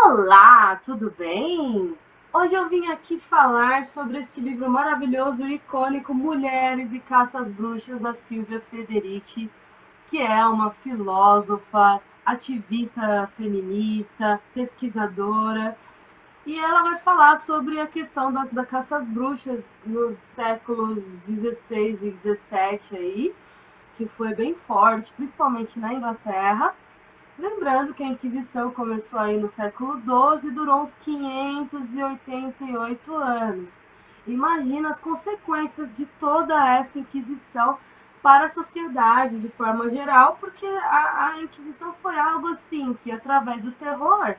Olá, tudo bem? Hoje eu vim aqui falar sobre este livro maravilhoso e icônico Mulheres e Caça às Bruxas, da Silvia Federici, que é uma filósofa, ativista feminista, pesquisadora, e ela vai falar sobre a questão da caça às bruxas nos séculos 16 e 17 aí, que foi bem forte, principalmente na Inglaterra. Lembrando que a Inquisição começou aí no século XII e durou uns 588 anos. Imagina as consequências de toda essa Inquisição para a sociedade de forma geral, porque a Inquisição foi algo assim que, através do terror,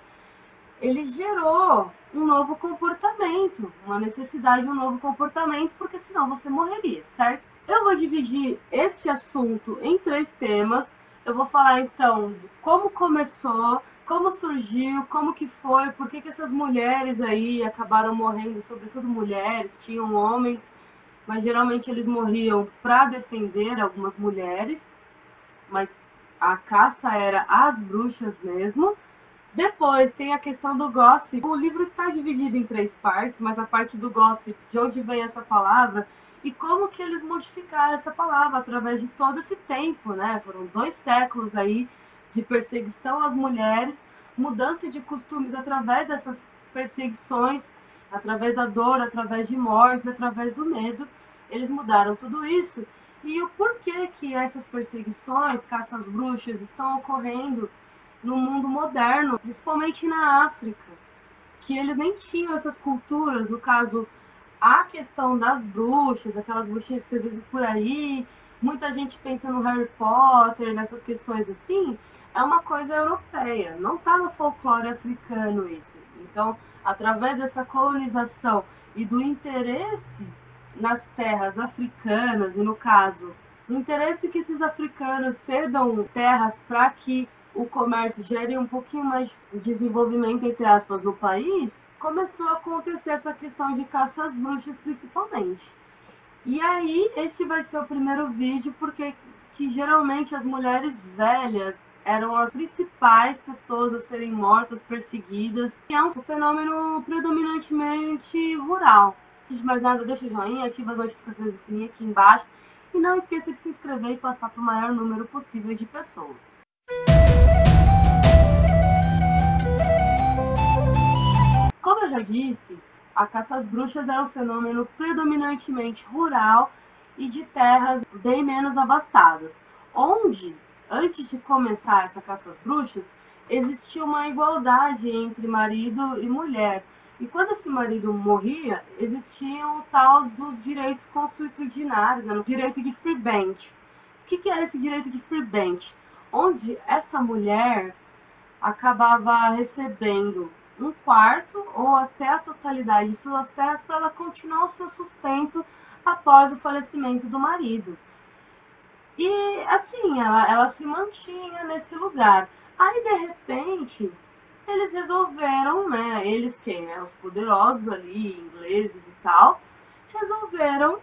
ele gerou um novo comportamento, uma necessidade de um novo comportamento, porque senão você morreria, certo? Eu vou dividir este assunto em 3 temas. Eu vou falar então de como começou, como surgiu, como que foi, por que essas mulheres aí acabaram morrendo, sobretudo mulheres, tinham homens, mas geralmente eles morriam para defender algumas mulheres, mas a caça era às bruxas mesmo. Depois tem a questão do gossip. O livro está dividido em 3 partes, mas a parte do gossip, de onde vem essa palavra e como que eles modificaram essa palavra através de todo esse tempo, né? Foram 2 séculos aí de perseguição às mulheres, mudança de costumes através dessas perseguições, através da dor, através de mortes, através do medo. Eles mudaram tudo isso. E o porquê que essas perseguições, caças às bruxas, estão ocorrendo no mundo moderno, principalmente na África, que eles nem tinham essas culturas. No caso, a questão das bruxas, aquelas bruxinhas que você vê por aí, muita gente pensa no Harry Potter, nessas questões assim, é uma coisa europeia, não está no folclore africano isso. Então, através dessa colonização e do interesse nas terras africanas, e no caso, o interesse que esses africanos cedam terras para que o comércio gere um pouquinho mais de desenvolvimento, entre aspas, no país, começou a acontecer essa questão de caça às bruxas, principalmente. E aí, este vai ser o primeiro vídeo, porque que geralmente as mulheres velhas eram as principais pessoas a serem mortas, perseguidas, e é um fenômeno predominantemente rural. Antes de mais nada, deixa o joinha, ativa as notificações do sininho aqui embaixo, e não esqueça de se inscrever e passar para o maior número possível de pessoas. Como eu já disse, a caça às bruxas era um fenômeno predominantemente rural e de terras bem menos abastadas, onde, antes de começar essa caça às bruxas, existia uma igualdade entre marido e mulher. E quando esse marido morria, existia o tal dos direitos consuetudinários, né? O direito de free bench. O que era esse direito de free bench? Onde essa mulher acabava recebendo 1/4 ou até a totalidade de suas terras para ela continuar o seu sustento após o falecimento do marido. E assim, ela se mantinha nesse lugar. Aí, de repente, eles resolveram, né, eles quem, né, os poderosos ali, ingleses e tal, resolveram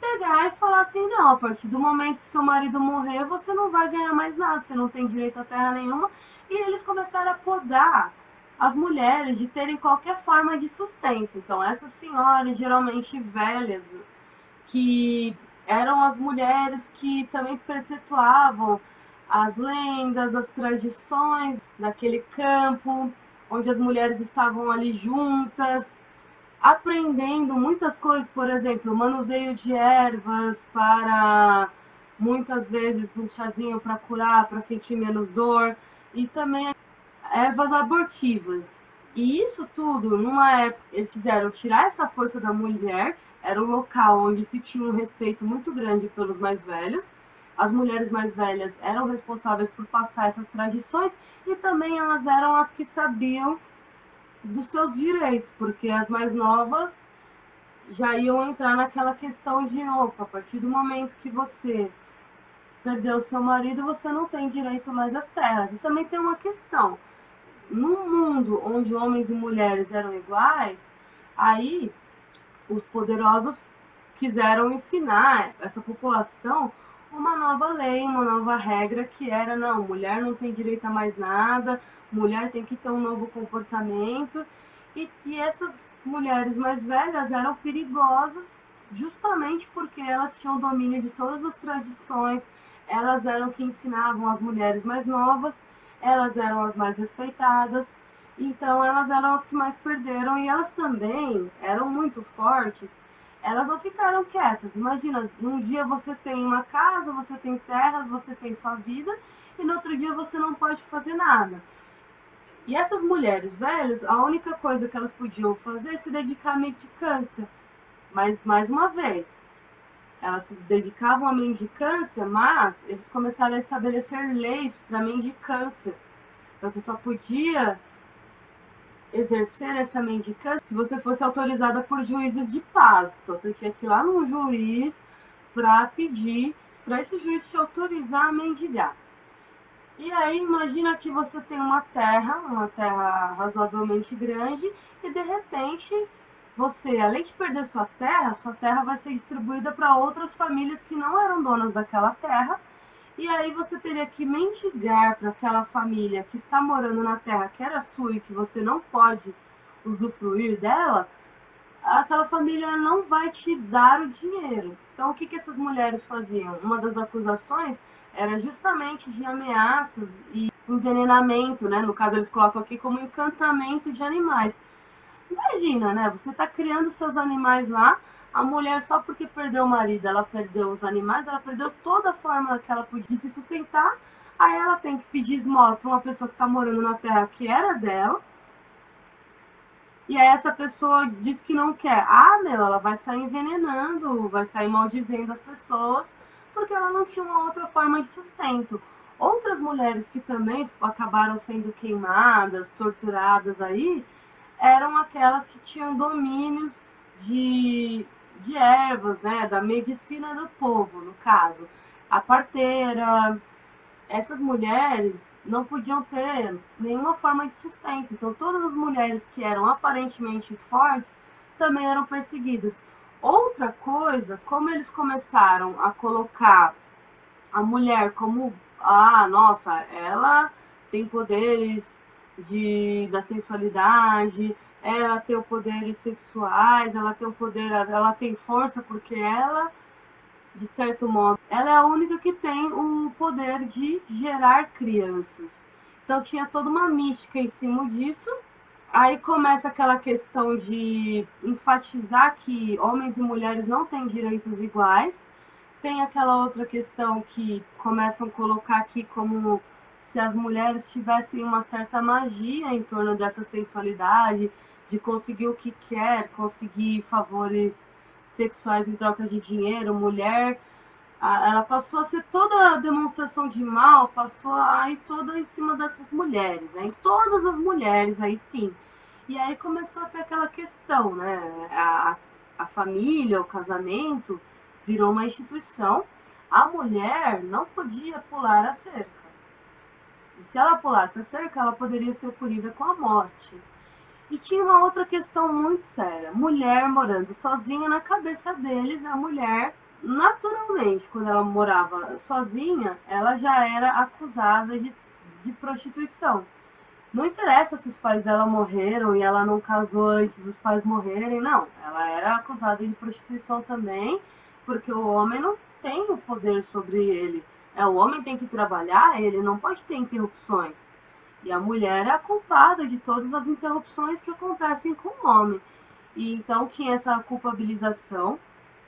pegar e falar assim, não, a partir do momento que seu marido morrer, você não vai ganhar mais nada, você não tem direito a terra nenhuma. E eles começaram a podar as mulheres de terem qualquer forma de sustento. Então, essas senhoras, geralmente velhas, que eram as mulheres que também perpetuavam as lendas, as tradições daquele campo, onde as mulheres estavam ali juntas, aprendendo muitas coisas, por exemplo, manuseio de ervas para, muitas vezes, um chazinho para curar, para sentir menos dor, e também ervas abortivas. E isso tudo, numa época, eles quiseram tirar essa força da mulher, era um local onde se tinha um respeito muito grande pelos mais velhos, as mulheres mais velhas eram responsáveis por passar essas tradições, e também elas eram as que sabiam dos seus direitos, porque as mais novas já iam entrar naquela questão de, opa, a partir do momento que você perdeu seu marido, você não tem direito mais às terras. E também tem uma questão, num mundo onde homens e mulheres eram iguais, aí os poderosos quiseram ensinar essa população uma nova lei, uma nova regra que era, não, mulher não tem direito a mais nada, mulher tem que ter um novo comportamento. E essas mulheres mais velhas eram perigosas justamente porque elas tinham domínio de todas as tradições, elas eram que ensinavam as mulheres mais novas, elas eram as mais respeitadas, então elas eram as que mais perderam e elas também eram muito fortes. Elas não ficaram quietas. Imagina, num dia você tem uma casa, você tem terras, você tem sua vida, e no outro dia você não pode fazer nada. E essas mulheres velhas, a única coisa que elas podiam fazer é se dedicar à mendicância. Mas, mais uma vez, elas se dedicavam à mendicância, mas eles começaram a estabelecer leis para mendicância. Você só podia exercer essa mendicância se você fosse autorizada por juízes de paz. Então você tinha que ir lá no juiz para pedir para esse juiz te autorizar a mendigar. E aí imagina que você tem uma terra razoavelmente grande, e de repente você, além de perder sua terra vai ser distribuída para outras famílias que não eram donas daquela terra, e aí você teria que mendigar para aquela família que está morando na terra que era sua e que você não pode usufruir dela, aquela família não vai te dar o dinheiro. Então, o que que essas mulheres faziam? Uma das acusações era justamente de ameaças e envenenamento, né? No caso, eles colocam aqui como encantamento de animais. Imagina, né? Você está criando seus animais lá, a mulher só porque perdeu o marido, ela perdeu os animais, ela perdeu toda a forma que ela podia se sustentar, aí ela tem que pedir esmola para uma pessoa que está morando na terra que era dela, e aí essa pessoa diz que não quer. Ah, meu, ela vai sair envenenando, vai sair maldizendo as pessoas, porque ela não tinha uma outra forma de sustento. Outras mulheres que também acabaram sendo queimadas, torturadas aí, eram aquelas que tinham domínios de ervas, né, da medicina do povo, no caso. A parteira, essas mulheres não podiam ter nenhuma forma de sustento. Então, todas as mulheres que eram aparentemente fortes também eram perseguidas. Outra coisa, como eles começaram a colocar a mulher como, ah, nossa, ela tem poderes da sensualidade, ela tem poderes sexuais, ela tem o poder, ela tem força porque ela, de certo modo, ela é a única que tem o poder de gerar crianças. Então tinha toda uma mística em cima disso. Aí começa aquela questão de enfatizar que homens e mulheres não têm direitos iguais. Tem aquela outra questão que começam a colocar aqui como se as mulheres tivessem uma certa magia em torno dessa sensualidade, de conseguir o que quer, conseguir favores sexuais em troca de dinheiro. Mulher, ela passou a ser toda a demonstração de mal, passou a ir toda em cima dessas mulheres, né? Em todas as mulheres, aí sim. E aí começou a ter aquela questão, né? A família, o casamento, virou uma instituição. A mulher não podia pular a cerca. E se ela pulasse a cerca, ela poderia ser punida com a morte. E tinha uma outra questão muito séria. Mulher morando sozinha, na cabeça deles, a mulher, naturalmente, quando ela morava sozinha, ela já era acusada de prostituição. Não interessa se os pais dela morreram e ela não casou antes dos pais morrerem, não. Ela era acusada de prostituição também, porque o homem não tem o poder sobre ele. O homem tem que trabalhar, ele não pode ter interrupções. E a mulher é a culpada de todas as interrupções que acontecem com o homem. E então tinha essa culpabilização,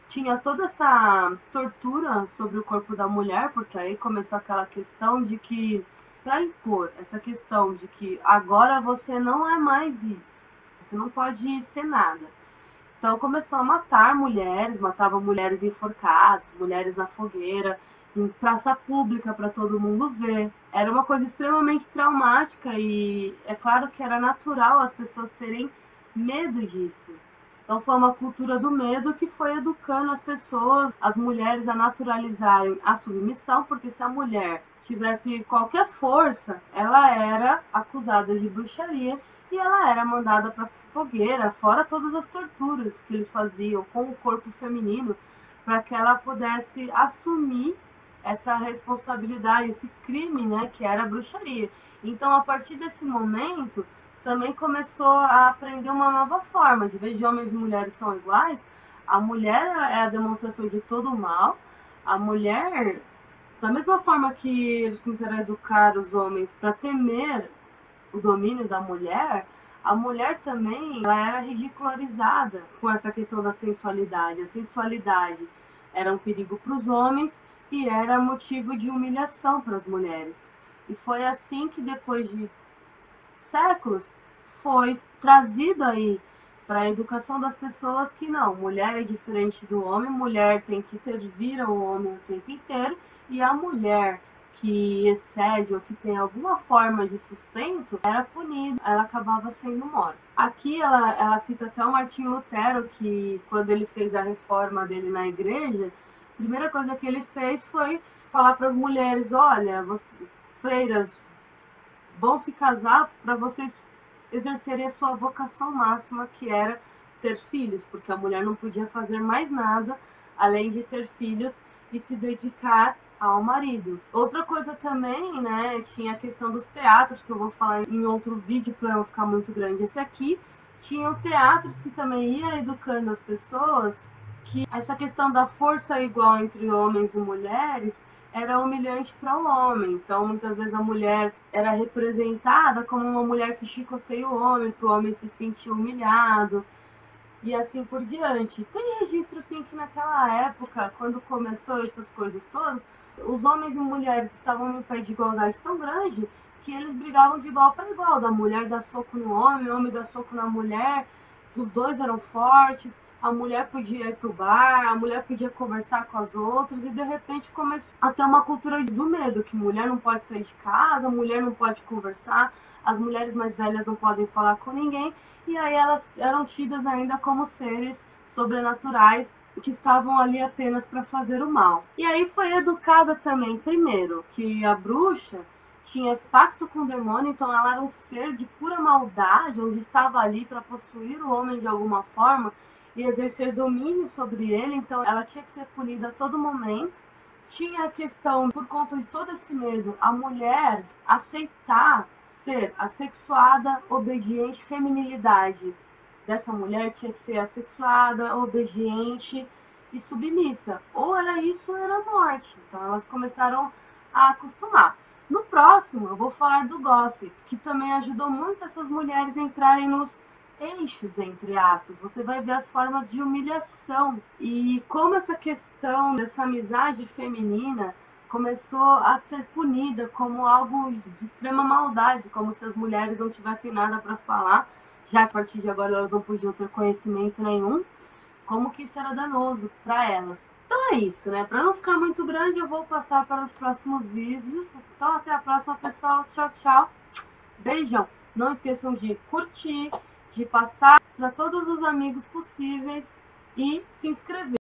tinha toda essa tortura sobre o corpo da mulher, porque aí começou aquela questão de que, para impor essa questão de que agora você não é mais isso, você não pode ser nada. Então começou a matar mulheres, matava mulheres enforcadas, mulheres na fogueira, em praça pública para todo mundo ver. Era uma coisa extremamente traumática e é claro que era natural as pessoas terem medo disso. Então foi uma cultura do medo que foi educando as pessoas, as mulheres a naturalizarem a submissão, porque se a mulher tivesse qualquer força, ela era acusada de bruxaria e ela era mandada para fogueira, fora todas as torturas que eles faziam com o corpo feminino, para que ela pudesse assumir essa responsabilidade, esse crime, né, que era a bruxaria. Então, a partir desse momento, também começou a aprender uma nova forma, de vez de homens e mulheres são iguais, a mulher é a demonstração de todo o mal, a mulher, da mesma forma que eles começaram a educar os homens para temer o domínio da mulher, a mulher também ela era ridicularizada com essa questão da sensualidade. A sensualidade era um perigo para os homens e era motivo de humilhação para as mulheres. E foi assim que depois de séculos foi trazido aí para a educação das pessoas que não, mulher é diferente do homem, mulher tem que servir ao homem o tempo inteiro e a mulher que excede ou que tem alguma forma de sustento era punida, ela acabava sendo morta. Aqui ela cita até o Martinho Lutero, que quando ele fez a reforma dele na igreja, a primeira coisa que ele fez foi falar para as mulheres, olha, freiras, vão se casar para vocês exercerem a sua vocação máxima, que era ter filhos, porque a mulher não podia fazer mais nada além de ter filhos e se dedicar ao marido. Outra coisa também, né, tinha a questão dos teatros, que eu vou falar em outro vídeo para não ficar muito grande esse aqui. Tinham teatros que também ia educando as pessoas que essa questão da força igual entre homens e mulheres era humilhante para o homem. Então, muitas vezes a mulher era representada como uma mulher que chicoteia o homem, para o homem se sentir humilhado, e assim por diante. Tem registro, sim, que naquela época, quando começou essas coisas todas, os homens e mulheres estavam num pé de igualdade tão grande que eles brigavam de igual para igual, da mulher dar soco no homem, o homem dar soco na mulher, os dois eram fortes, a mulher podia ir pro bar, a mulher podia conversar com as outras, e de repente começou a ter uma cultura do medo, que mulher não pode sair de casa, mulher não pode conversar, as mulheres mais velhas não podem falar com ninguém, e aí elas eram tidas ainda como seres sobrenaturais que estavam ali apenas para fazer o mal. E aí foi educada também, primeiro, que a bruxa tinha pacto com o demônio, então ela era um ser de pura maldade, onde estava ali para possuir o homem de alguma forma e exercer domínio sobre ele, então ela tinha que ser punida a todo momento. Tinha a questão, por conta de todo esse medo, a mulher aceitar ser assexuada, obediente, feminilidade dessa mulher tinha que ser assexuada, obediente e submissa. Ou era isso ou era morte. Então elas começaram a acostumar. No próximo eu vou falar do gossip, que também ajudou muito essas mulheres a entrarem nos eixos, entre aspas. Você vai ver as formas de humilhação e como essa questão dessa amizade feminina começou a ser punida como algo de extrema maldade, como se as mulheres não tivessem nada para falar, já que a partir de agora elas não podiam ter conhecimento nenhum, como que isso era danoso para elas. Então é isso, né? Para não ficar muito grande, eu vou passar para os próximos vídeos. Então até a próxima, pessoal. Tchau, tchau. Beijão. Não esqueçam de curtir, de passar para todos os amigos possíveis e se inscrever.